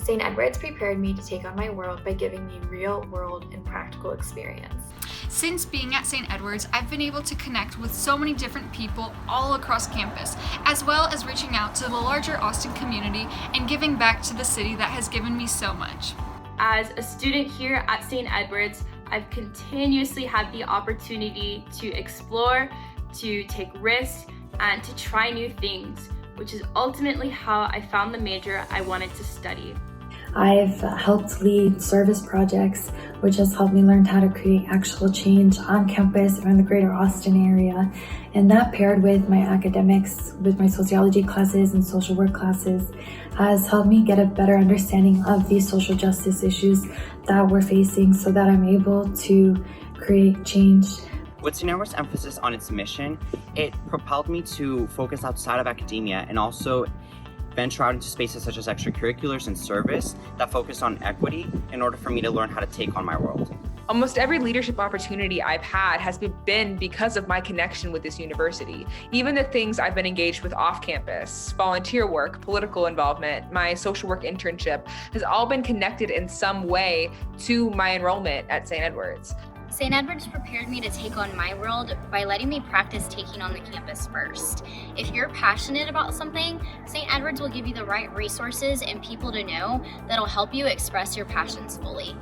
St. Edward's prepared me to take on my world by giving me real-world and practical experience. Since being at St. Edward's, I've been able to connect with so many different people all across campus, as well as reaching out to the larger Austin community and giving back to the city that has given me so much. As a student here at St. Edward's, I've continuously had the opportunity to explore, to take risks, and to try new things, which is ultimately how I found the major I wanted to study. I've helped lead service projects, which has helped me learn how to create actual change on campus or in the greater Austin area. And that, paired with my academics, with my sociology classes and social work classes, has helped me get a better understanding of these social justice issues that we're facing so that I'm able to create change. With St. Edward's emphasis on its mission, it propelled me to focus outside of academia and also venture out into spaces such as extracurriculars and service that focus on equity in order for me to learn how to take on my world. Almost every leadership opportunity I've had has been because of my connection with this university. Even the things I've been engaged with off campus, volunteer work, political involvement, my social work internship, has all been connected in some way to my enrollment at St. Edward's. St. Edward's prepared me to take on my world by letting me practice taking on the campus first. If you're passionate about something, St. Edward's will give you the right resources and people to know that'll help you express your passions fully.